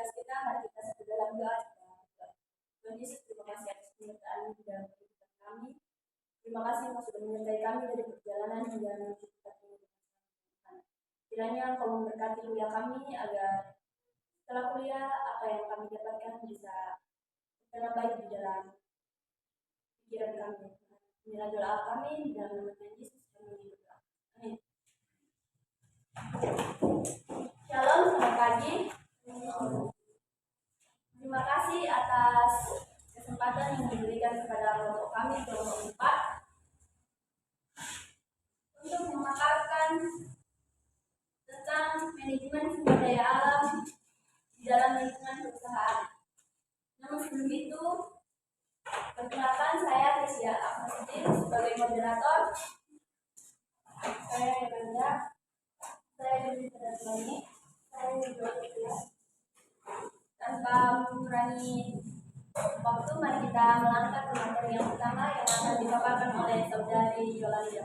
tugas kita, mari kita satu dalam doa. Tuhan Yesus, terima kasih atas penyertaan dan kehidupan kami. Terima kasih Engkau sudah menyertai kami dari perjalanan hingga menuju kita Tuhan. Kiranya Engkau memberkati kuliah kami agar setelah kuliah apa yang kami dapatkan bisa terlalu baik di dalam pikiran kami. Inilah doa kami dalam nama Tuhan Yesus kami berdoa. Amin. Shalom, selamat pagi. Terima kasih atas kesempatan yang diberikan kepada kelompok kami, kelompok 4, untuk memaparkan tentang manajemen sumber daya alam di dalam lingkungan perusahaan. Namun sebelum itu, perkenalkan saya Tesia Ahmadudin sebagai moderator. Saya Yolanda, saya dari ini, saya juga tanpa mengurangi waktu, mari kita melangkah ke materi yang pertama yang akan dipaparkan oleh saudari Yolanda.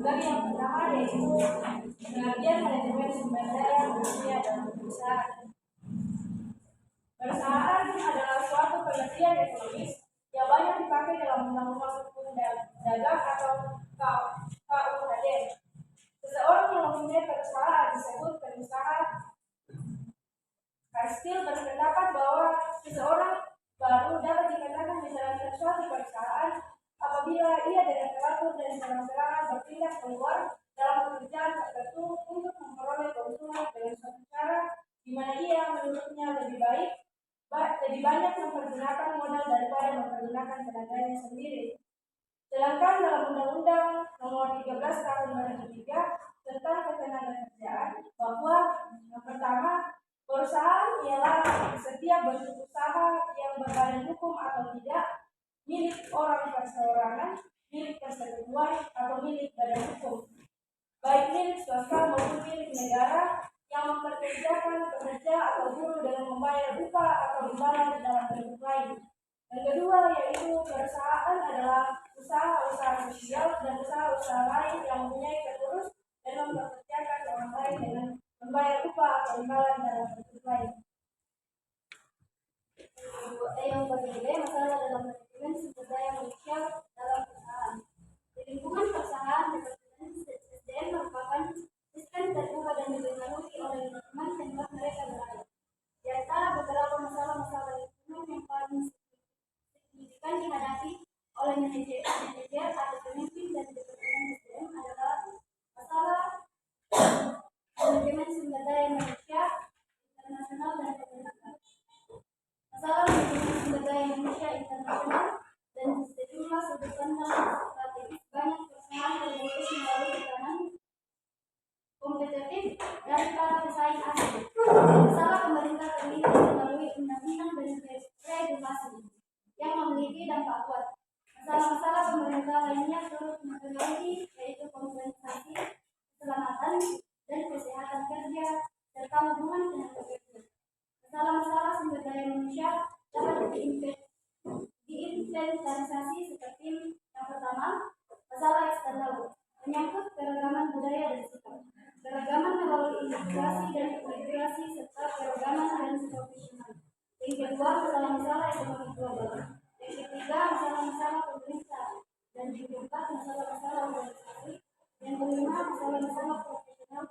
Bagi yang pertama yaitu pengertian manajemen sumber daya manusia dalam perusahaan. Perusahaan adalah suatu pengertian ekonomis yang banyak dipakai dalam undang-undang hukum dagang atau KUHD. Seseorang yang mempunyai perusahaan disebut pengusaha. Kastil berpendapat bahwa seseorang baru dapat dikatakan menjalankan suatu perusahaan apabila ia dengan teratur dan terang-terangan bertindak keluar dalam pekerjaan tertentu untuk memperoleh keuntungan dengan suatu cara di mana ia menurutnya lebih banyak mempergunakan modal daripada mempergunakan tenaganya sendiri. Sedangkan dalam Undang-Undang Nomor 13 Tahun 2003 tentang Ketenagakerjaan bahwa yang pertama, perusahaan ialah setiap bentuk usaha yang berbadan hukum atau tidak, milik orang perseorangan, milik persekutuan, atau milik badan hukum, baik milik swasta maupun milik negara, yang memperkerjakan pekerja atau buruh dengan membayar upah atau imbalan dalam bentuk lain. Yang kedua yaitu perusahaan adalah usaha-usaha sosial dan usaha-usaha lain yang mempunyai keturus dan mempekerjakan orang lain dengan membayar upah atau imbalan dalam bentuk lain. Yang ketiga, masalah dalam manajemen sumber daya manusia dalam perusahaan. Di lingkungan perusahaan, Departemen SDM merupakan sistem terbuka dan dipengaruhi oleh lingkungan tempat mereka berada. Di antara beberapa masalah-masalah lingkungan yang paling signifikan dihadapi oleh manajer atau pemimpin dan Departemen SDM adalah masalah manajemen sumber daya manusia internasional dan internasional. Masalah manajemen sumber daya manusia internasional dan sejumlah sudut pandang strategis banyak perusahaan terfokus melalui tekanan kompetitif dari para pesaing asing. Masalah pemerintah terlihat melalui undang-undang dan regulasi yang memiliki dampak kuat. Masalah-masalah pemerintah lainnya turut mempengaruhi yaitu kompensasi, keselamatan dan kesehatan kerja serta hubungan tenaga kerja. Masalah-masalah sumber daya manusia dapat diinventarisasi seperti yang pertama, masalah eksternal menyangkut keragaman budaya dan sikap, keragaman melalui integrasi dan integrasi serta keragaman dan profesional. Yang kedua, masalah-masalah ekonomi global. Yang ketiga, masalah-masalah pemerintah. Dan yang keempat, masalah-masalah organisasi. Yang kelima, masalah-masalah profesional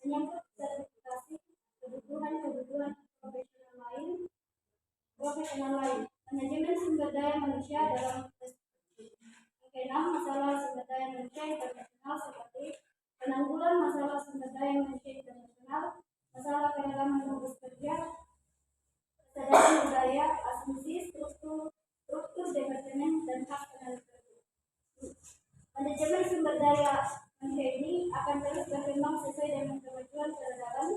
menyangkut sertifikasi, kebutuhan profesional lain, manajemen sumber daya manusia dalam yang keenam, masalah sumber daya manusia internasional seperti penanggulan masalah sumber daya manusia internasional, masalah keragaman tugas kerja, kesadaran budaya, asumsi, struktur departemen dan hak tenaga kerja. Manajemen sumber daya manusia ini akan terus berkembang sesuai dengan kemajuan peradaban,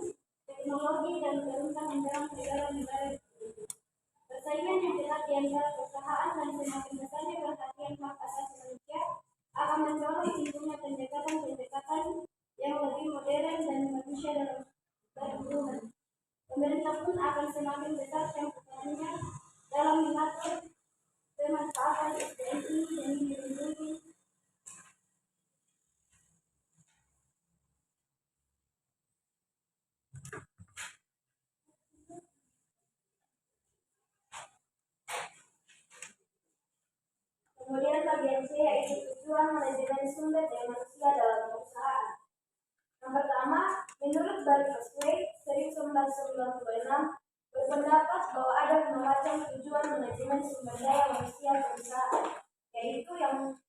teknologi dan perkembangan negara-negara. Persaingan yang ketat di antara perusahaan dan semakin besarnya perhatian hak asasi manusia akan mendorong timbulnya pendekatan yang lebih modern dan manusia dalam berhubungan. Pemerintah pun akan semakin besar campurannya dalam mengatur pemanfaatan SDM ini demi melindungi bagian C yaitu tujuan manajemen sumber daya manusia dalam perusahaan. Yang pertama, menurut Barry Oswald 1996 berpendapat bahwa ada 5 macam tujuan manajemen sumber daya manusia perusahaan, yaitu yang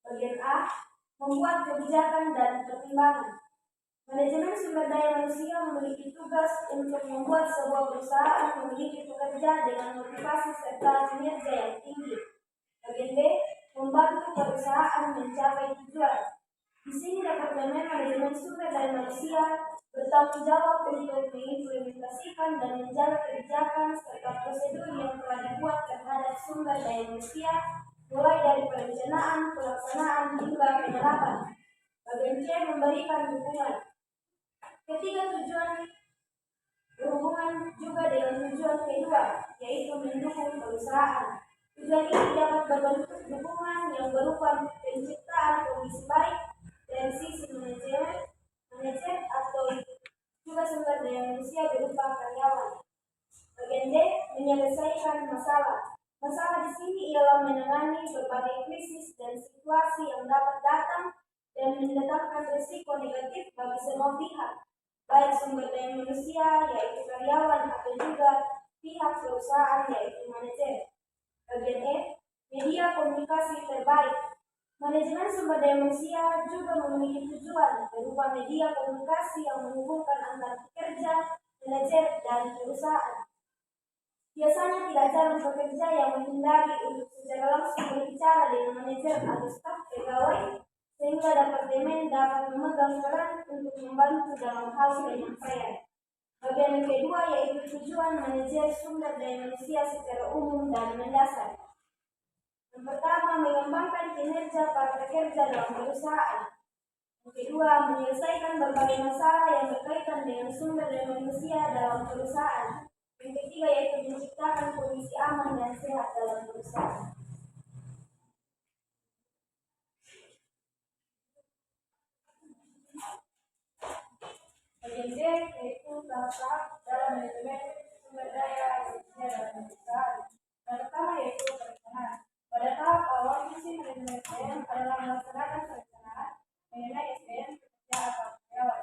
bagian A, membuat kebijakan dan pertimbangan. Manajemen sumber daya manusia memiliki tugas untuk membuat sebuah perusahaan memiliki pekerja dengan motivasi serta kinerja yang tinggi. Bagian B, membantu perusahaan mencapai tujuan. Di sini Departemen Manajemen Sumber Daya Manusia bertanggung jawab untuk mengimplementasikan dan menjaga kebijakan serta prosedur yang telah dibuat terhadap sumber daya manusia, mulai dari perencanaan, pelaksanaan, hingga penerapan. Bagian C, memberikan dukungan. Ketiga tujuan berhubungan juga dengan tujuan kedua, yaitu mendukung perusahaan. Tujuan ini dapat berbentuk dukungan yang berupa penciptaan kondisi baik dari sisi manajer atau juga sumber daya manusia berupa karyawan. Bagian D, menyelesaikan masalah. Masalah di sini ialah menangani berbagai krisis dan situasi yang dapat datang dan mendatangkan risiko negatif bagi semua pihak, baik sumber daya manusia yaitu karyawan atau juga pihak perusahaan yaitu manajer. Bagian E, media komunikasi terbaik. Manajemen sumber daya manusia juga memiliki tujuan berupa media komunikasi yang menghubungkan antara pekerja, manajer, dan perusahaan. Biasanya tidak jarang pekerja yang menghindari untuk secara langsung berbicara dengan manajer atau staf pegawai, sehingga departemen dapat memegang peran untuk membantu dalam hal penyampaian. Bagian kedua yaitu tujuan manajer sumber daya manusia secara umum dan mendasar. Yang pertama, mengembangkan kinerja para pekerja dalam perusahaan. Yang kedua, menyelesaikan berbagai masalah yang berkaitan dengan sumber daya manusia dalam perusahaan. Yang ketiga yaitu menciptakan kondisi aman dan sehat dalam perusahaan. Bagian D yaitu tahap dalam manajemen sumber daya manusia dalam perusahaan. Yang pertama yaitu perencanaan. Pada tahap awal, visi manajemen SDM adalah melaksanakan perencanaan mengenai SDM pekerja atau karyawan.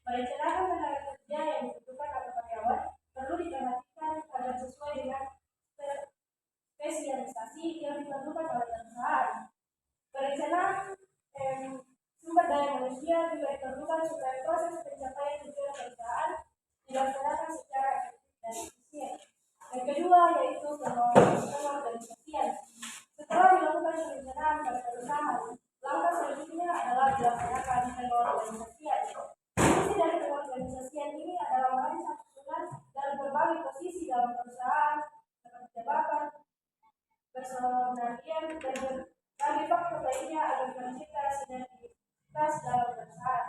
Merencanakan tenaga kerja yang dibutuhkan atau karyawan perlu diperhatikan agar sesuai dengan spesialisasi yang diperlukan oleh perusahaan. Perencanaan sumber daya manusia juga diperlukan supaya proses pencapaian tujuan perusahaan dilaksanakan secara efektif dan efisien. Yang kedua yaitu pengorganisasian. Setelah dilakukan perencanaan pada perusahaan, langkah selanjutnya adalah dilaksanakan pengorganisasian. Fungsi dari pengorganisasian ini adalah merancang susunan dalam berbagai posisi dalam perusahaan seperti jabatan, personalian, dan berbagai faktor lainnya agar mencipta sinergitas dalam perusahaan.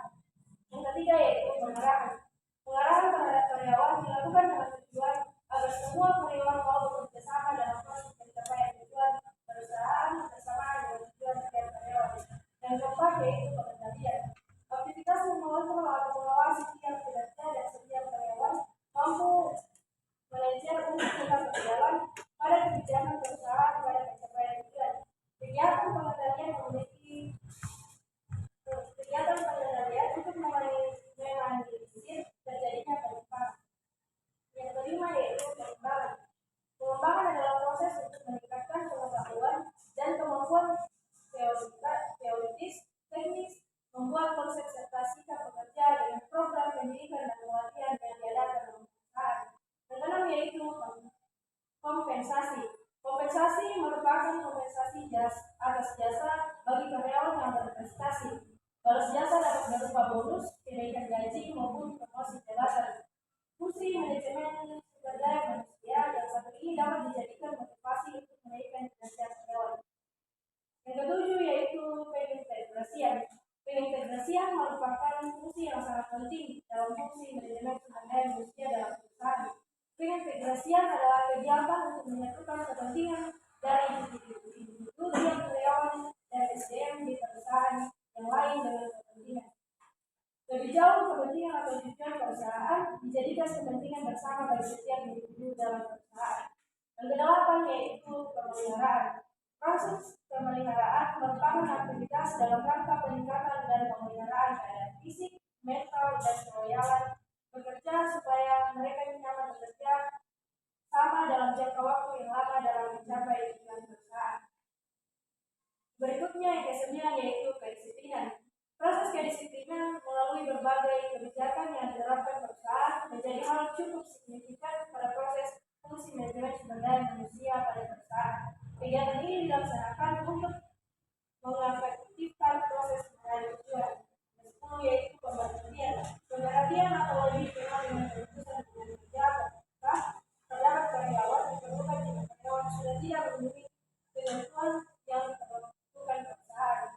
Yang ketiga yaitu pengarahan. Pengarahan terhadap karyawan dilakukan dengan tujuan agar semua karyawan mau bekerja sama dalam proses pencapaian tujuan perusahaan bersama dengan tujuan setiap karyawan. Yang keempat yaitu pengendalian. Aktivitas mengontrol atau mengawasi setiap kinerja dan setiap karyawan mampu manajer untuk tetap berjalan pada kebijakan perusahaan pada pencapaian tujuan. Kegiatan pengendalian untuk meminimalisir terjadinya penyimpangan. Yang kelima yaitu pengembangan. Pengembangan adalah proses untuk meningkatkan pengetahuan dan kemampuan teoritis, teknis, membuat konsep serta sikap pekerja dengan program pendidikan dan pelatihan yang diadakan oleh perusahaan. Yang keenam yaitu kompensasi. Kompensasi merupakan kompensasi atas jasa bagi karyawan yang berprestasi. Balas jasa dapat berupa bonus, kenaikan gaji maupun promosi jabatan. Fungsi manajemen sumber daya manusia yang satu ini dapat dijadikan motivasi untuk menaikkan kinerja karyawan. Yang ketujuh yaitu pengintegrasian. Pengintegrasian merupakan fungsi yang sangat penting dalam fungsi manajemen sumber daya manusia dalam perusahaan. Pengintegrasian adalah kegiatan untuk menyatukan kepentingan dari individu yang karyawan dan SDM di perusahaan yang lain dengan kepentingan. Lebih jauh, kepentingan atau tujuan perusahaan dijadikan kepentingan bersama bagi setiap individu dalam perusahaan. Yang kedelapan yaitu pemeliharaan. Proses pemeliharaan merupakan aktivitas dalam rangka peningkatan dan pemeliharaan keadaan fisik, mental, dan keloyalan bekerja supaya mereka nyaman bekerja sama dalam jangka waktu yang lama dalam mencapai tujuan perusahaan. Berikutnya yang ke-9 yaitu kedisiplinan. Proses kedisiplinan melalui berbagai kebijakan yang diterapkan perusahaan menjadi hal cukup signifikan pada proses fungsi manajemen sumber daya manusia pada perusahaan. Kegiatan ini dilaksanakan untuk mengefektifkan proses meraih tujuan. Ke-10 yaitu pemberhentian atau lebih dikenal dengan pemutusan hubungan kerja terhadap karyawan diperlukan jika karyawan sudah tidak memenuhi ketentuan yang ditentukan perusahaan.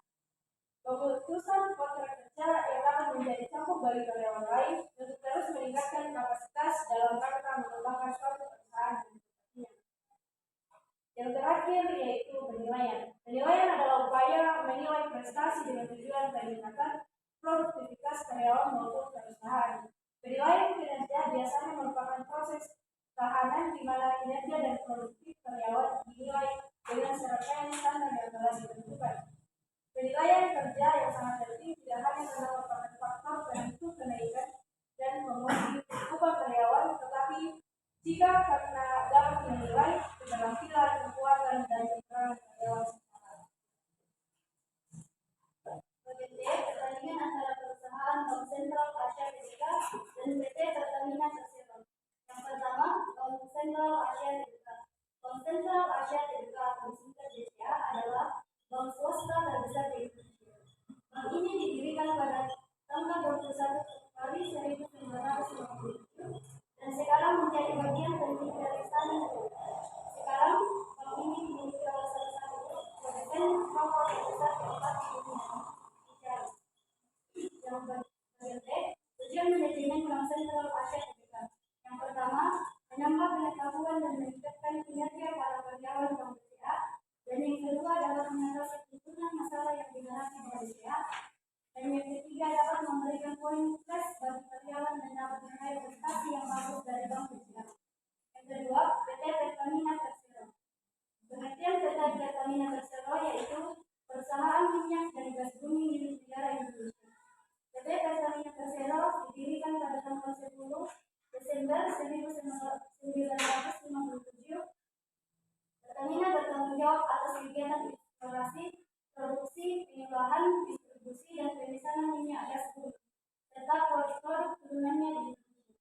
Pemutusan kontrak kerja yang dapat menjadi cambuk bagi karyawan lain untuk terus meningkatkan kapasitas dalam rangka mengembangkan suatu perusahaan. Yang terakhir yaitu penilaian. Penilaian adalah upaya menilai prestasi dengan tujuan peningkatan produktivitas karyawan maupun perusahaan. Penilaian kinerja biasanya merupakan proses tahanan di mana kinerja dan produktif karyawan dinilai dengan serangkaian standar yang telah ditentukan. Penilaian kerja yang sangat penting tidak hanya karena merupakan faktor penentu kenaikan dan promosi upah karyawan, tetapi jika karena dapat menilai keterampilan, kekuatan, dan keterangan karyawan secara. PT Pertamina antara perusahaan Bank Sentral Asia Tbk dan PT Pertamina Persero. Yang pertama, Bank Sentral Asia Tbk. Bank Sentral Asia Tbk atau disingkat BCA adalah bank swasta terbesar di Indonesia. Bank ini didirikan pada tanggal 21 Februari 1957 dan sekarang menjadi bagian penting dari Istana Negara. Sekarang bank ini dimiliki oleh salah satu produsen rokok terbesar keempat di dunia. Yang bagian B, tujuan manajemen Bank Sentral Asia Tbk. Yang pertama, menambah pengetahuan dan meningkatkan kinerja para karyawan Bank BCA. Dan yang kedua dapat mengatasi tuntutan masalah yang dihadapi oleh BCA. Dan yang ketiga dapat memberikan poin plus bagi karyawan dan dapat meraih prestasi yang bagus dari Bank BCA. Yang kedua, PT Pertamina Persero. Pengertian PT Pertamina Persero yaitu perusahaan minyak dan gas bumi milik negara Indonesia. PT Pertamina Persero didirikan pada tanggal 10 Desember 1957. Pertamina bertanggung jawab atas kegiatan eksplorasi, produksi, pengolahan, distribusi, dan pemesanan minyak gas bumi serta produk-produk turunannya di Indonesia.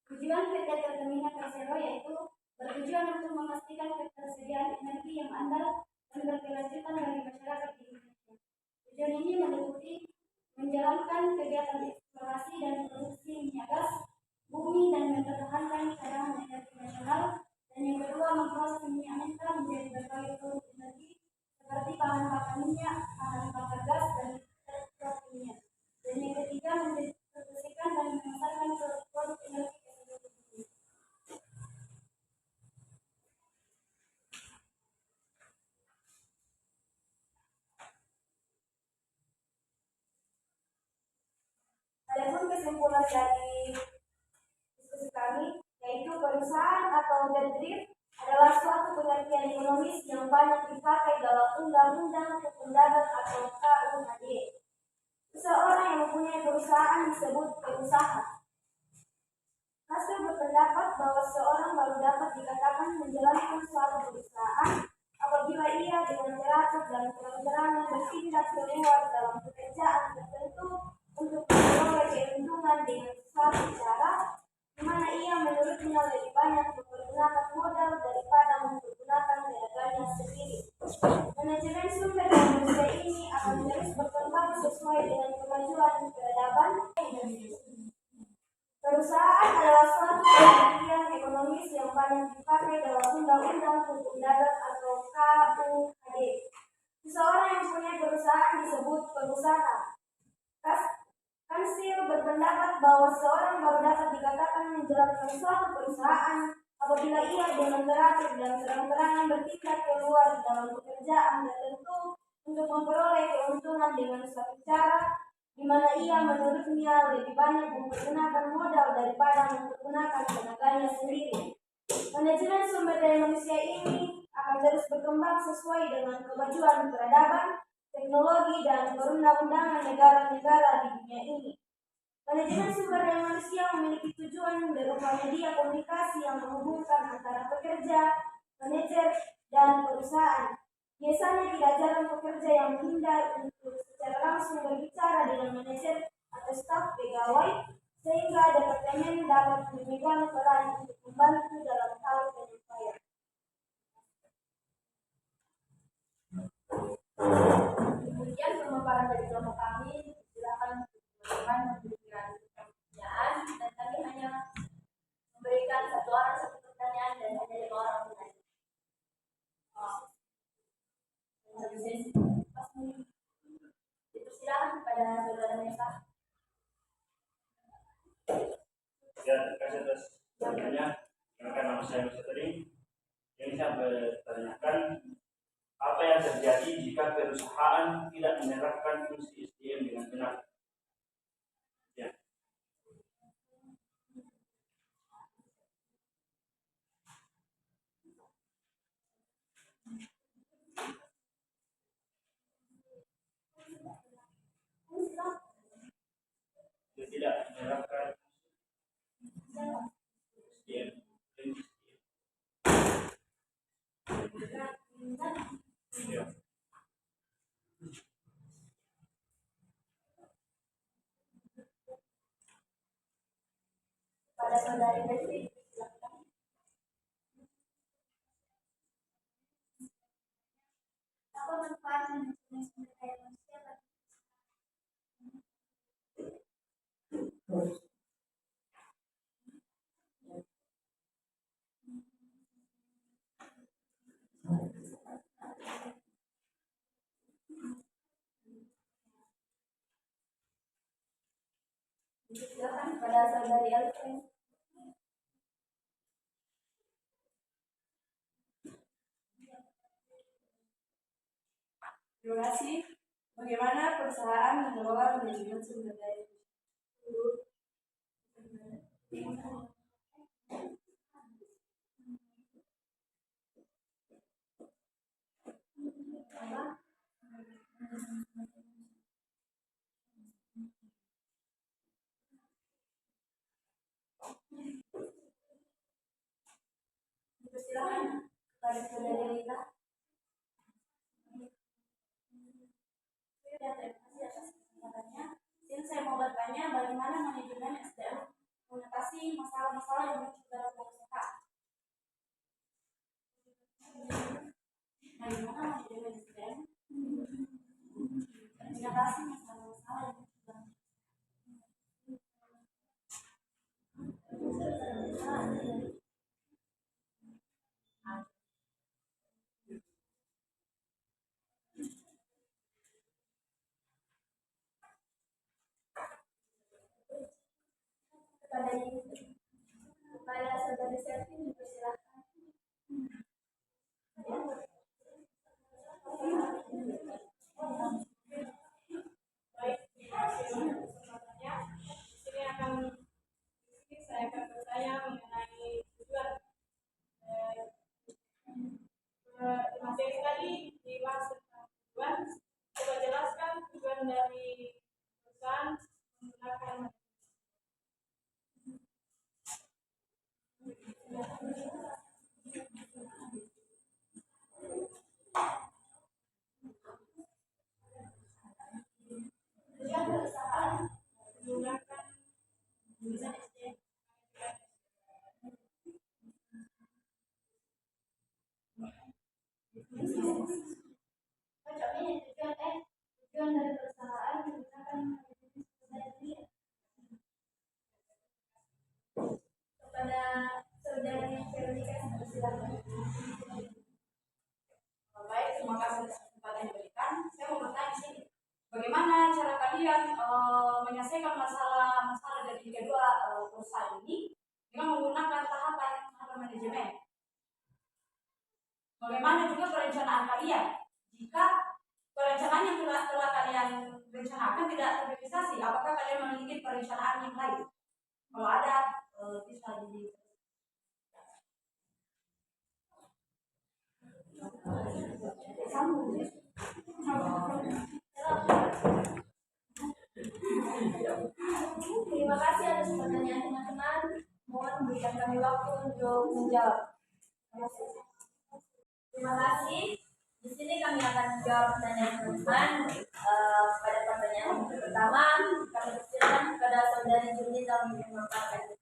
Tujuan PT Pertamina Persero yaitu bertujuan untuk memastikan ketersediaan energi yang andal dan berkelanjutan bagi masyarakat di Indonesia. Tujuan ini meliputi menjalankan kegiatan eksplorasi dan produksi minyak gas bumi dan mempertahankan cadangan energi nasional. Dan yang kedua, memproses minyak mentah menjadi berbagai produk energi seperti bahan bakar minyak, bahan bakar gas, dan elektro minyak. Dan yang ketiga, mendistribusikan dan memasarkan produk energi ke seluruh dunia. Adapun kesimpulan dari diskusi kami yaitu perusahaan atau bedrift adalah suatu pengertian ekonomis yang banyak dipakai dalam undang-undang hukum dagang atau KUHD. Seseorang yang mempunyai perusahaan disebut pengusaha. Hasil berpendapat bahwa seseorang baru dapat dikatakan menjalankan suatu perusahaan apabila ia dengan teratur dan terang-terangan bertindak keluar dalam pekerjaan tertentu untuk memperoleh keuntungan dengan suatu cara di mana ia menurutnya lebih banyak menggunakan modal daripada menggunakan tenaganya sendiri. Manajemen sumber daya manusia ini akan terus berkembang sesuai dengan kemajuan peradaban. Perusahaan adalah suatu pengertian ekonomis yang banyak dipakai dalam undang-undang hukum dagang atau KUHD. Seseorang yang punya perusahaan disebut pengusaha. Kansil berpendapat bahwa seorang baru dapat dikatakan menjalankan suatu perusahaan apabila ia dengan teratur dan terang-terangan bertindak keluar dalam pekerjaan tertentu untuk memperoleh keuntungan dengan suatu cara di mana ia menurutnya lebih banyak menggunakan modal daripada menggunakan tenaganya sendiri. Manajemen sumber daya manusia ini akan akan terus berkembang sesuai dengan kemajuan peradaban, teknologi, dan perundang-undangan negara-negara di dunia ini. Manajemen sumber daya manusia memiliki tujuan berupa media komunikasi yang menghubungkan antara pekerja, manajer, dan perusahaan. Biasanya tidak jarang pekerja yang menghindar untuk secara langsung berbicara dengan manajer atau staf pegawai, sehingga departemen dapat memegang peran untuk membantu dalam hal penyampaian. Kemudian pemaparan dari kelompok kami, silakan teman-teman memberikan pertanyaan, dan kami hanya memberikan satu orang satu pertanyaan dan hanya 5 orang menanya. Dipersilakan kepada saudara Nesa. Ya, terima kasih atas pertanyaannya. Perkenalkan, nama saya Mas Tadi. Yang saya bertanyakan, apa yang terjadi jika perusahaan tidak menerapkan fungsi SDM dengan benar? Ya. Tidak menerapkan SDM. Ya. Pada saudari Desi, silakan. Apa manfaat manajemen sumber daya manusia bagi silakan kepada saudari Elvin. Terima kasih. Bagaimana perusahaan mengelola manajemen sumber daya? Silakan kepada saudari Lita. Ya, terima kasih atas kesempatannya. Yang saya mau bertanya, bagaimana manajemen SDM mengatasi masalah-masalah yang muncul dalam pengusaha? Bagaimana manajemen SDM mengatasi masalah-masalah yang muncul dalam kepada saudari Selvin, dipersilakan. Baik, terima kasih untuk kesempatannya. Di sini saya akan bertanya mengenai tujuan. Materi tadi dibahas tentang tujuan. Coba jelaskan tujuan dari perusahaan menggunakan Tujuan dari perusahaan menggunakan manajemen sumber daya kepada saudari Veronica, silakan. baik, terima kasih atas kesempatan yang diberikan. Saya mau bertanya di sini, bagaimana cara kalian menyelesaikan masalah dari kedua perusahaan ini dengan menggunakan tahapan manajemen? Bagaimana juga perencanaan kalian jika perencanaan yang telah kalian rencanakan tidak terrealisasi? Apakah kalian memiliki perencanaan yang lain? Kalau ada, bisa di Terima kasih atas pertanyaan teman-teman. Mohon berikan kami waktu untuk menjawab. Terima kasih. Di sini kami akan menjawab pertanyaan teman-teman. Pada pertanyaan pertama, kami persilakan kepada saudari Junita untuk memaparkan.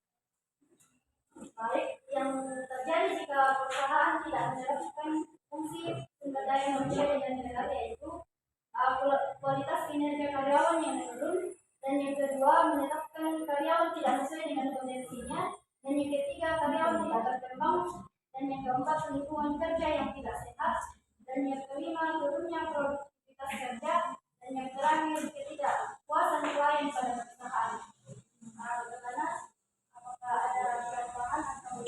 Baik, yang terjadi jika perusahaan tidak menerapkan fungsi sumber daya manusia dan negara, yaitu kualitas kinerja karyawan yang menurun, dan yang kedua menetapkan karyawan tidak sesuai dengan potensinya, dan yang ketiga karyawan tidak berkembang, dan yang keempat lingkungan kerja yang tidak sehat, dan yang kelima turunnya produktivitas kerja, dan yang terakhir ketidakpuasan klien pada perusahaan. Bagaimana? Apakah ada tambahan atau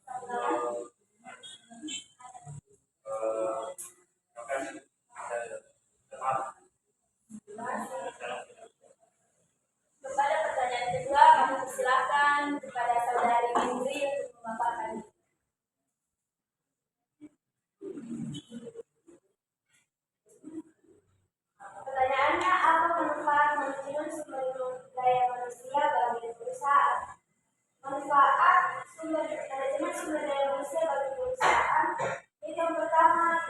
tambahan? Kepada pertanyaan kedua, kami persilakan kepada saudari Indri untuk memaparkan. Pertanyaannya, apa manfaat manajemen sumber daya manusia bagi perusahaan? Manfaat manajemen sumber daya manusia bagi perusahaan itu yang pertama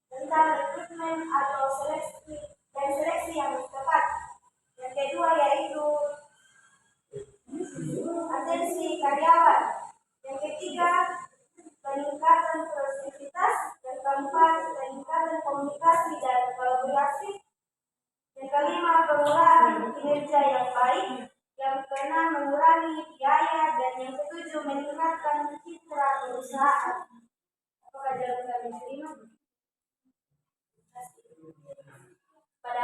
tentang rekrutmen atau seleksi yang tepat. Yang kedua yaitu atensi karyawan. Yang ketiga peningkatan produktivitas. Yang keempat peningkatan komunikasi dan kolaborasi. Yang kelima pengurangan kinerja yang baik. Yang keenam mengurangi biaya, dan yang ketujuh meningkatkan citra perusahaan. Apakah jawaban kami terima? Pada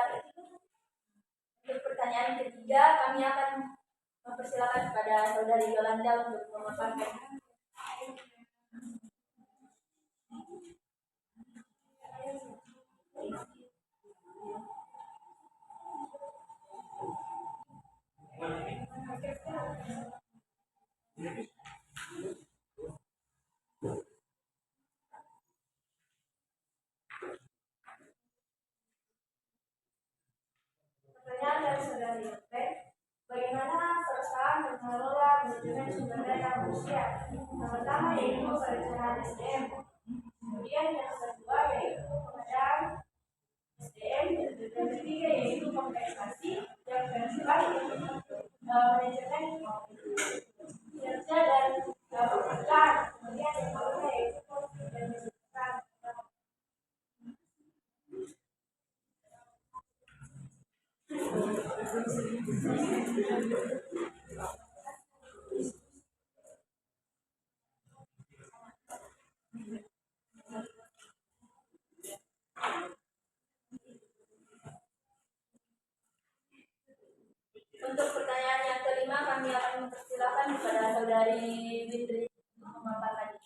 untuk pertanyaan ketiga, kami akan mempersilakan kepada saudari Yolanda untuk memaparkan. Pertanyaan dari saudari Yolanda, bagaimana perusahaan mengelola manajemen sumber daya manusia? Yang pertama yaitu perencanaan SDM. Kemudian yang kedua yaitu pengadaan SDM, dan yang ketiga yaitu kompensasi, yang keempat yaitu manajemen kerja dan pekerjaan. Kemudian yang kelima yaitu pendidikan. Untuk pertanyaan yang kelima, kami akan mempersilakan kepada saudari Windri memaparkan.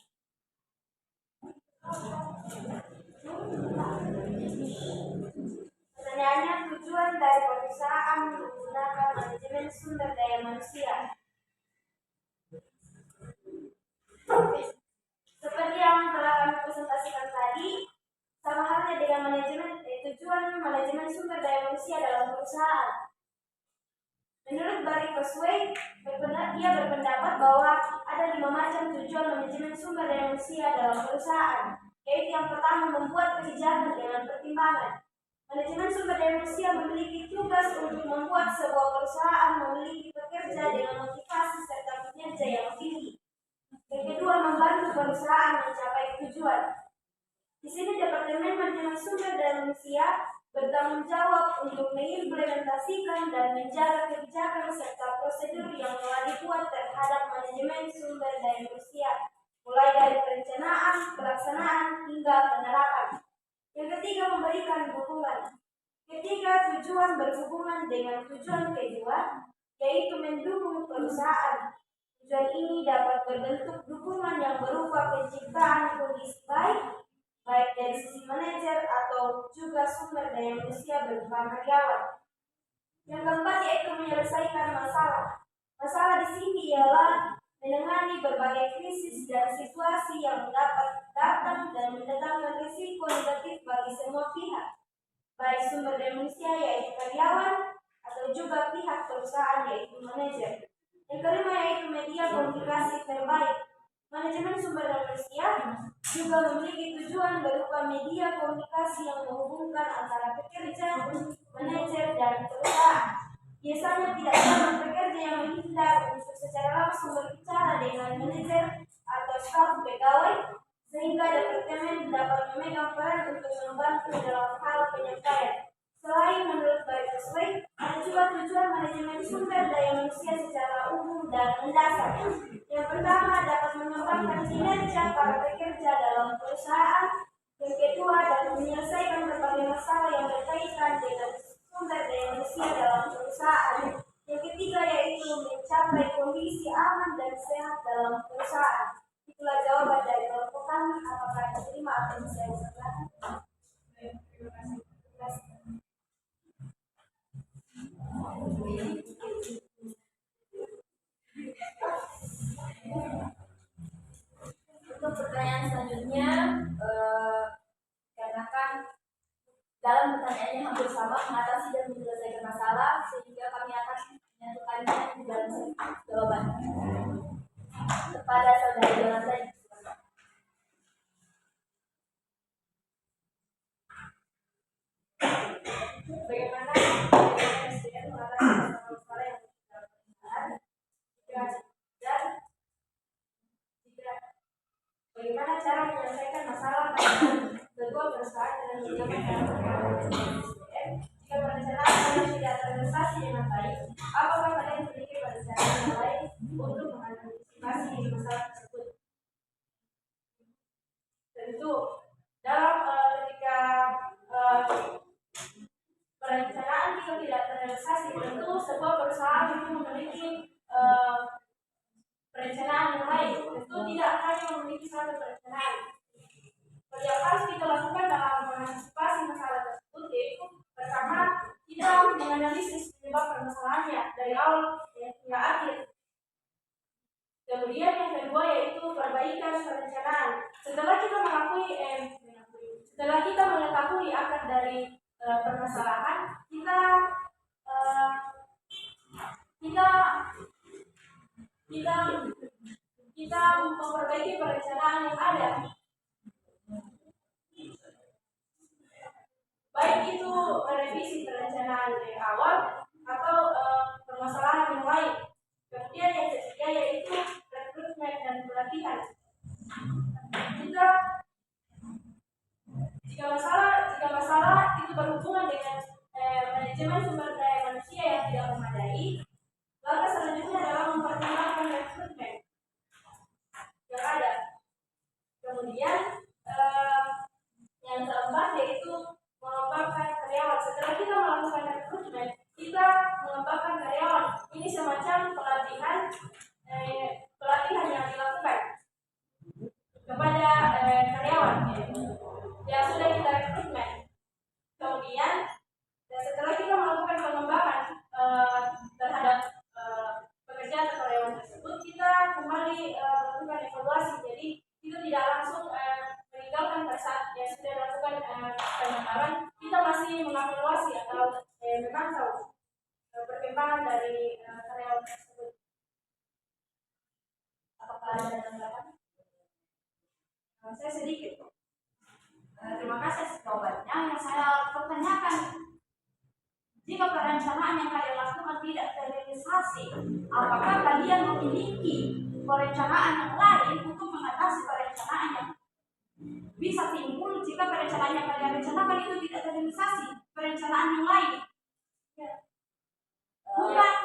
Pertanyaannya, tujuan dari perusahaan menggunakan manajemen sumber daya manusia. Seperti yang telah kami presentasikan tadi, sama halnya dengan tujuan manajemen sumber daya manusia dalam perusahaan. Menurut Barry Kurzweil, dia berpendapat bahwa ada 5 macam tujuan manajemen sumber daya manusia dalam perusahaan, yaitu yang pertama membuat kebijakan dengan pertimbangan. Manajemen sumber daya manusia memiliki tugas untuk membuat sebuah perusahaan memiliki pekerja dengan motivasi serta kinerja yang tinggi. Yang kedua, membantu perusahaan mencapai tujuan. Di sini Departemen Manajemen Sumber Daya Manusia bertanggung jawab untuk mengimplementasikan dan menjaga kebijakan serta prosedur yang telah dibuat terhadap manajemen sumber daya manusia, mulai dari perencanaan, pelaksanaan, hingga penerapan. Yang ketiga, memberikan dukungan. Ketiga, tujuan berhubungan dengan tujuan kedua, yaitu mendukung perusahaan. Tujuan ini dapat berbentuk dukungan yang berupa penciptaan kondisi baik dari sisi manajer atau juga sumber daya manusia berupa karyawan. Yang keempat yaitu menyelesaikan masalah. Masalah di sini ialah menangani berbagai krisis dan situasi yang dapat datang dan mendatangkan risiko negatif bagi semua pihak, baik sumber daya manusia yaitu karyawan atau juga pihak perusahaan yaitu manajer. Yang kelima yaitu media komunikasi terbaik. Manajemen sumber daya manusia juga memiliki tujuan berupa media komunikasi yang menghubungkan antara pekerja, manajer, dan perusahaan. Biasanya tidak sama pekerja yang menghindar untuk secara langsung berbicara dengan manajer atau staf pegawai, sehingga departemen dapat memegang peran untuk membantu dalam hal penyampaian. Selain menurut baik sesuai, ada juga tujuan manajemen sumber daya manusia secara umum dan mendasar. Yang pertama, dapat mengembangkan kinerja para pekerja dalam perusahaan. Yang kedua, dapat menyelesaikan berbagai masalah yang berkaitan dengan sumber daya manusia dalam perusahaan. Yang ketiga yaitu mencapai kondisi aman dan sehat dalam perusahaan. Itulah jawaban dari kelompok kami. Apakah diterima atau bisa diserahkan? Terima kasih. Untuk pertanyaan selanjutnya, katakan dalam pertanyaan yang hampir sama, mengatasi dan menyelesaikan masalah, sehingga kami akan menyatukannya di dalam jawaban. Kepada saudara Jonathan. Bagaimana SDM mengatasi masalah yang dan bagaimana cara menyelesaikan masalah kedua perusahaan dan bagaimana SDM jika perencanaan kalian tidak terrealisasi dengan baik, apakah kalian memiliki perencanaan yang baik untuk mengantisipasi masalah tersebut? Tentu dalam ketika perencanaan itu tidak terrealisasi, tentu sebuah perusahaan itu memiliki perencanaan yang baik. Tentu tidak hanya memiliki satu perencanaan. Yang harus kita lakukan dalam mengantisipasi masalah tersebut yaitu pertama, kita menganalisis penyebab permasalahannya dari awal hingga akhir. Kemudian yang kedua yaitu perbaikan perencanaan. Setelah kita mengetahui akar dari permasalahan, kita memperbaiki perencanaan yang ada. Baik itu merevisi perencanaan dari awal atau permasalahan yang lain. Kemudian yang ketiga yaitu rekrutmen dan pelatihan. Jika masalah itu berhubungan dengan manajemen sumber daya manusia yang tidak memadai, langkah selanjutnya adalah mempertimbangkan rekrutmen yang ada. Kemudian yang keempat yaitu mengembangkan karyawan. Setelah kita melakukan rekrutmen, kita mengembangkan karyawan. Ini semacam pelatihan yang dilakukan kepada karyawan yang sudah kita rekrutmen. Kemudian setelah kita melakukan pengembangan terhadap pekerjaan atau karyawan tersebut, kita kembali melakukan evaluasi. Jadi itu tidak langsung meninggalkan pada saat yang sudah dilakukan pengembangan, kita masih mengevaluasi atau memantau perkembangan dari karyawan tersebut. Apakah ada tanggapan? Saya sedikit. Terima kasih atas jawabannya. Yang saya pertanyakan, jika perencanaan yang kalian lakukan tidak terrealisasi, apakah kalian memiliki perencanaan yang lain untuk mengatasi perencanaan yang bisa timbul jika perencanaan yang kalian rencanakan itu tidak terrealisasi? Perencanaan yang lain? Bukan.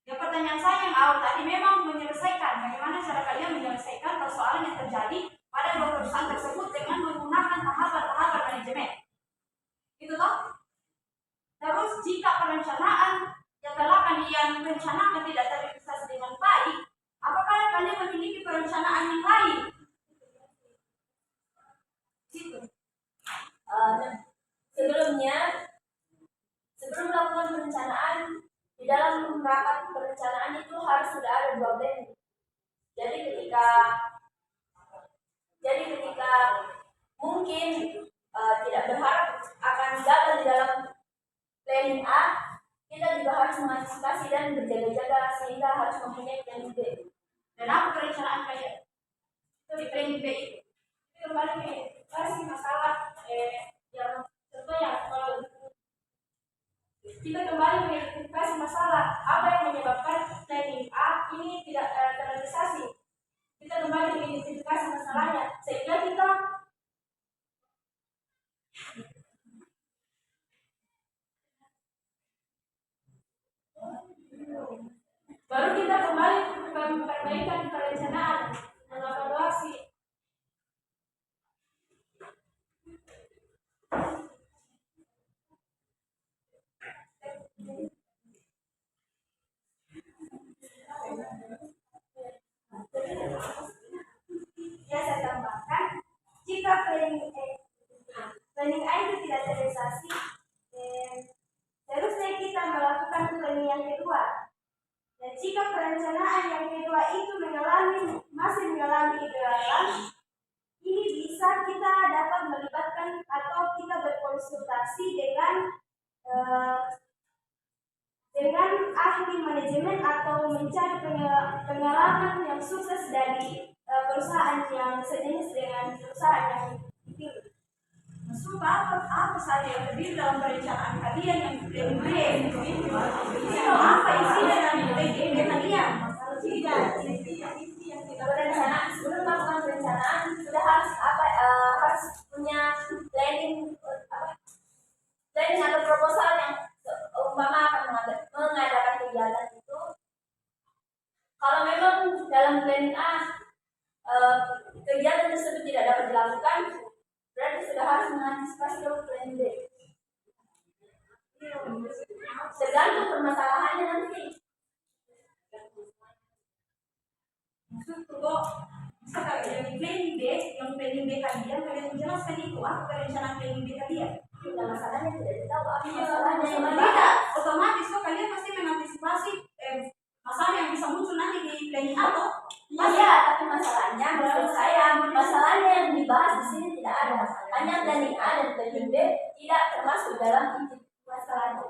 Ya, pertanyaan saya yang awal tadi memang menyelesaikan. Bagaimana cara kalian menyelesaikan persoalan yang terjadi pada dua perusahaan tersebut dengan menggunakan tahapan-tahapan manajemen. Itu toh? Terus jika perencanaan yang telah kalian rencanakan tidak terrealisasi dengan baik, apakah kalian memiliki perencanaan yang lain? Situ. Sebelum melakukan perencanaan, di dalam rapat perencanaan itu harus sudah ada dua planning. Jadi ketika mungkin tidak berharap akan gagal di dalam planning A, kita juga harus mengantisipasi dan berjaga-jaga sehingga harus mempunyai planning B. Dan apa perencanaan kalian? Itu di planning B itu. Kembali ke versi masalah yang contohnya kalau kita kembali mengidentifikasi masalah apa yang menyebabkan planning A ini tidak terrealisasi. Kita kembali mengidentifikasi masalahnya sehingga kita baru kita kembali memperbaikan perencanaan dan evaluasi. Ya, saya tambahkan, jika planning A itu tidak terrealisasi, seharusnya kita melakukan planning yang kedua. Dan jika perencanaan yang kedua itu masih mengalami kegagalan, ini bisa kita dapat melibatkan atau kita berkonsultasi dengan ahli manajemen atau mencari pengalaman yang sukses dari perusahaan yang sejenis dengan perusahaan yang dipilih. Maksud apa saja yang terdiri dalam perencanaan kalian yang planning B? Itu apa isi dalam planning B kalian? Perencanaan sebelum melakukan perencanaan sudah harus punya planning atau proposal yang umpama akan mengadakan kegiatan itu. Kalau memang dalam planning A kegiatan tersebut tidak dapat dilakukan, berarti sudah harus mengantisipasi ke planning B. Tergantung permasalahannya nanti. Maksudku misalkan yang planning B kalian menjelaskan itu apa perencanaan planning B kalian? Tidak masalahnya tidak tahu apa masalahnya. Tidak, otomatis kok kalian pasti mengantisipasi masalah yang bisa muncul nanti di planning A toh? Iya, tapi masalahnya menurut saya masalahnya yang dibahas di sini tidak ada. Hanya planning A dan planning B tidak termasuk dalam masalahnya.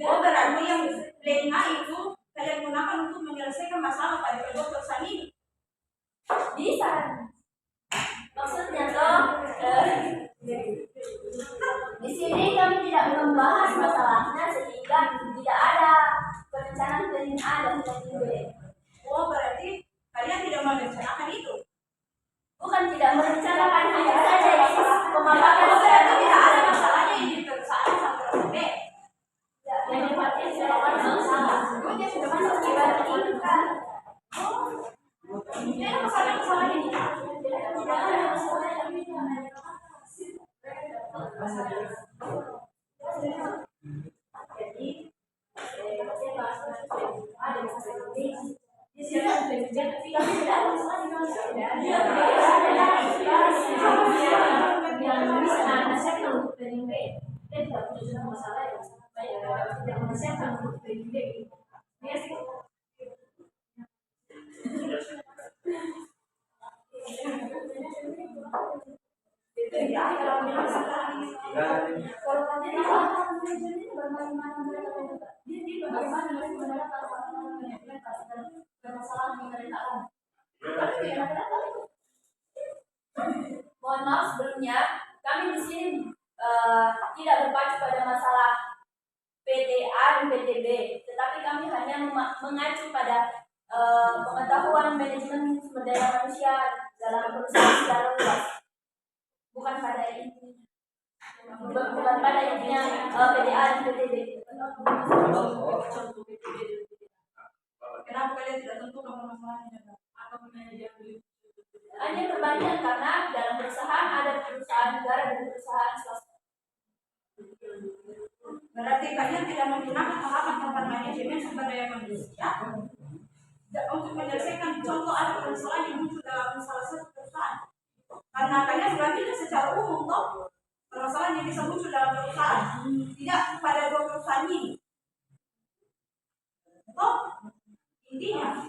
Oh, berarti yang planning A itu kalian gunakan untuk menyelesaikan masalah pada kedua perusahaan ini? Bisa. Maksudnya toh di sini kami tidak membahas masalahnya sehingga tidak ada perencanaan planning A dan planning B. Oh, berarti kalian tidak merencanakan itu? Bukan tidak merencanakan, hanya saja ini pemaparan. Berarti tidak ada masalahnya ini di perusahaan sampai B. Yang sifatnya sudah ada masalah. Oh, dia sudah masuk di Ibarat ini kan. Ini ada masalah ini. Tidak ada masalah yang jadi saya bahas ada masalah ini. Di sini ada kejadian, tapi kami tidak ada masalah di mana tidak ada. Yang bisa menasihatkan untuk planning B, dia tidak punya masalah yang tidak menasihatkan untuk planning B. Dia sih. Kalau nanti ini bagaimana mereka dia bagaimana mereka bermasalah dengan mereka. Mohon maaf sebelumnya, kami di sini tidak berpacu pada masalah PT A dan PT B, tetapi kami hanya mengacu pada pengetahuan manajemen sumber daya manusia dalam perusahaan secara luas, bukan pada intinya. Bukan pada intinya PT A dan PT B. Kenapa kalian tidak tentukan masalahnya? Atau Hanya perbandingan karena dalam perusahaan ada perusahaan negara dan perusahaan swasta. berarti kalian tidak menggunakan tahapan manajemen sumber daya manusia untuk menyelesaikan contoh ada permasalahan yang muncul dalam salah satu perusahaan. Karena kalian berarti secara umum toh permasalahan yang bisa muncul dalam perusahaan, tidak pada dua perusahaan ini. Toh intinya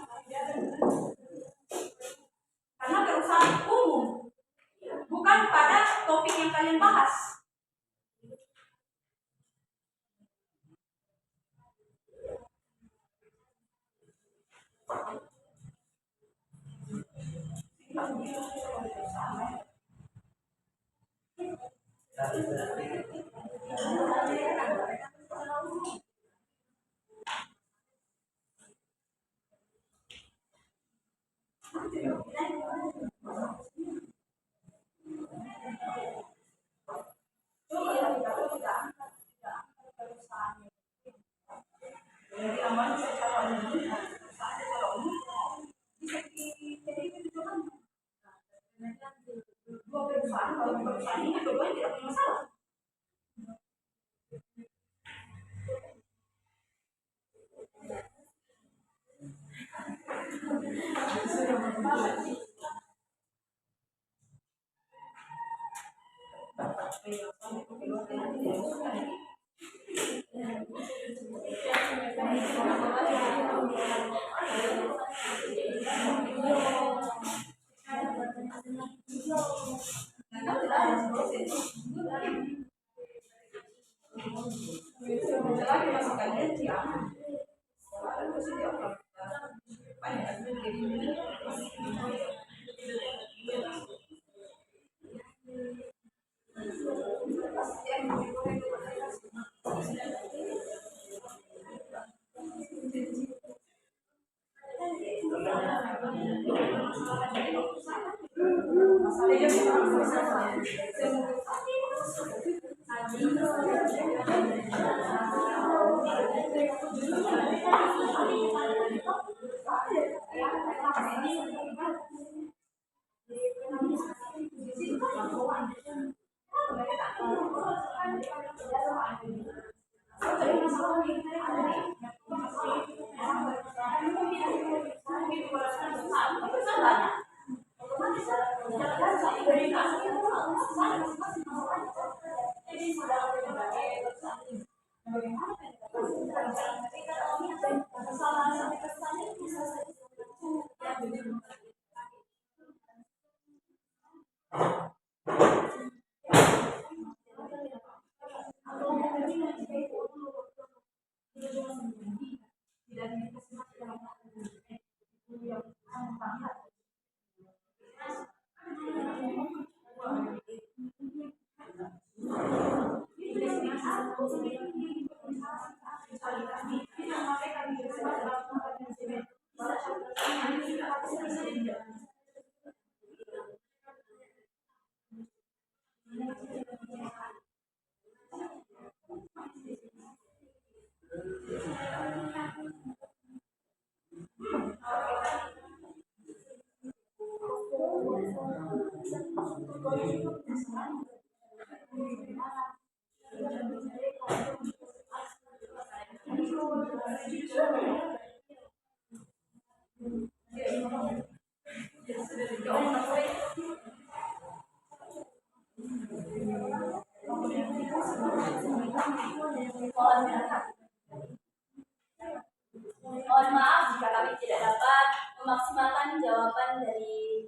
Mohon maaf jika kami tidak dapat memaksimalkan jawaban dari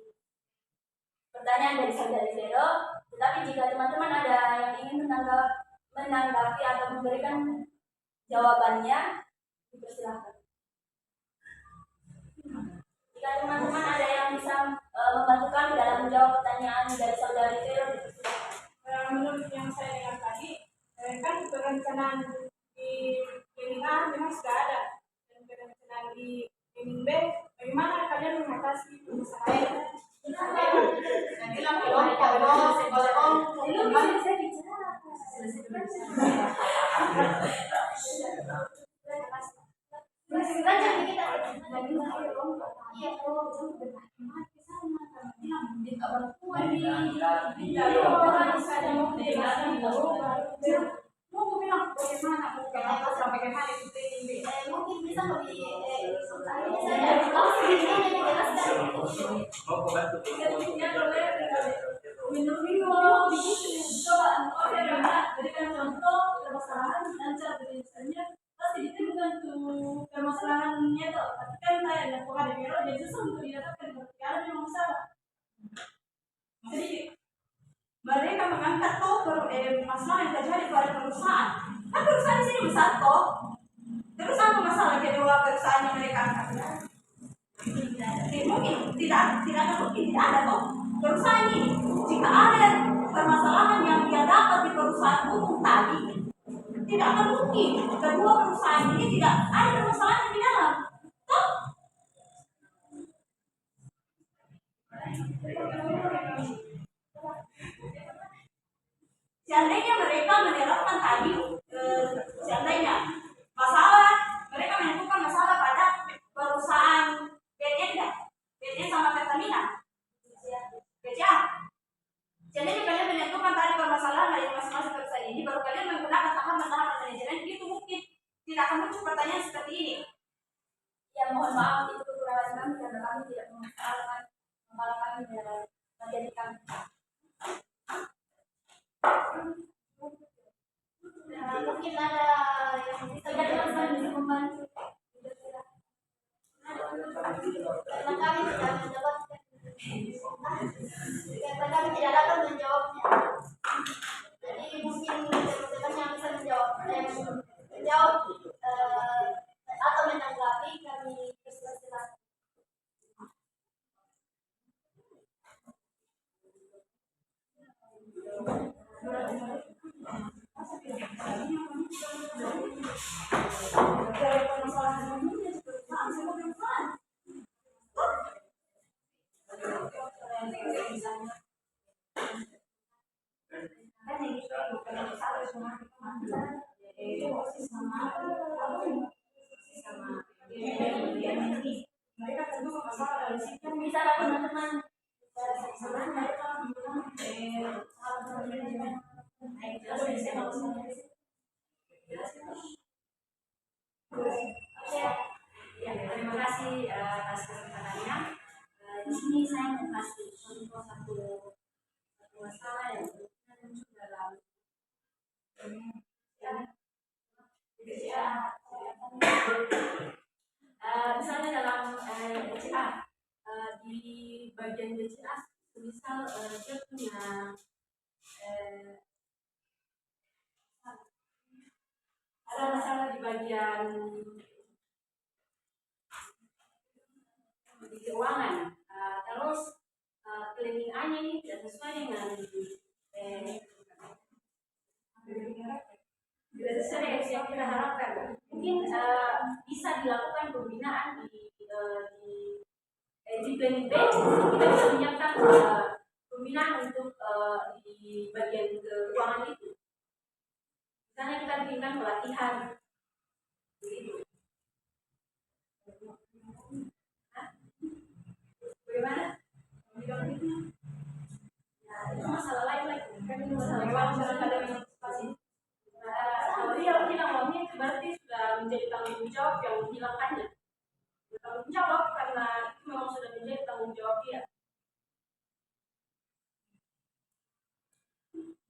pertanyaan dari saudari Vero. Tetapi jika teman-teman ada yang ingin menanggapi atau memberikan jawabannya, dipersilakan. Jika teman-teman ada yang bisa membantu kami dalam menjawab pertanyaan dari saudari Vero, dipersilakan. Menurut yang saya dengar tadi, kan perencanaan di planning A memang sudah ada, dan perencanaan di planning B, bagaimana kalian mengatasi permasalahan? Mungkin bisa lebih berikan contoh permasalahan dan cara penyelesaiannya pasti ditemukan tuh permasalahannya tuh. Tapi kan saya yang pokoknya di Vero jadi susah untuk didapatkan ketika ada memang masalah. Jadi mereka mengangkat toh masalah yang terjadi pada perusahaan. Kan perusahaan di sini besar toh. Terus apa masalah kedua perusahaan yang mereka angkat? tidak akan mungkin tidak ada toh perusahaan ini. Jika ada permasalahan yang dia dapat di perusahaan umum tadi, tidak akan mungkin kedua perusahaan ini tidak ada permasalahan di dalam. Toh seandainya mereka menerapkan tadi, seandainya mereka menentukan masalah pada perusahaan BTN sama Pertamina, BCA. Seandainya kalian menentukan tadi permasalahan dari masing-masing perusahaan ini, baru kalian menggunakan tahapan-tahapan manajemen, itu mungkin tidak akan muncul pertanyaan seperti ini. Ya mohon maaf itu kekurangan kami karena kami tidak mengenalkan menjadikan Mungkin ada yang bisa teman-teman bisa membantu. karena kami tidak mendapatkan, karena kami tidak dapat menjawabnya. Jadi mungkin teman-teman yang bisa menjawab atau menanggapi, kami persilakan. Bisa lah teman-teman. Ya, terima kasih atas kesempatannya. Di sini saya mau kasih contoh satu masalah yang muncul dalam misalnya dalam BCA, di bagian BCA misal dia punya ada masalah di bagian di keuangan, terus claiming A ini tidak sesuai dengan tidak sesuai dengan yang kita harapkan. Mungkin bisa dilakukan pembinaan di planning B. Kita bisa menyiapkan pembinaan untuk di bagian keuangan itu. Misalnya kita bikinkan pelatihan, begitu. Bagaimana? Ya, itu masalah lain lagi. Kan itu masalah yang pasti. Kalau dia hilang uangnya itu berarti sudah menjadi tanggung jawab yang menghilangkannya. Tanggung jawab karena itu memang sudah menjadi tanggung jawab dia.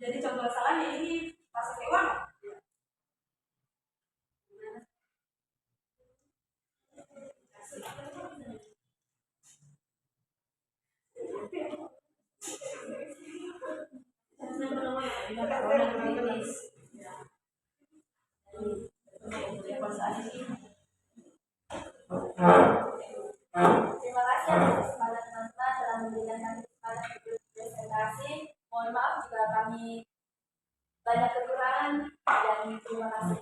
Jadi contoh salahnya ini pasal keuangan. Terima kasih atas kesempatan teman-teman telah memberikan kami kesempatan untuk presentasi. Mohon maaf jika kami banyak kekurangan dan terima kasih.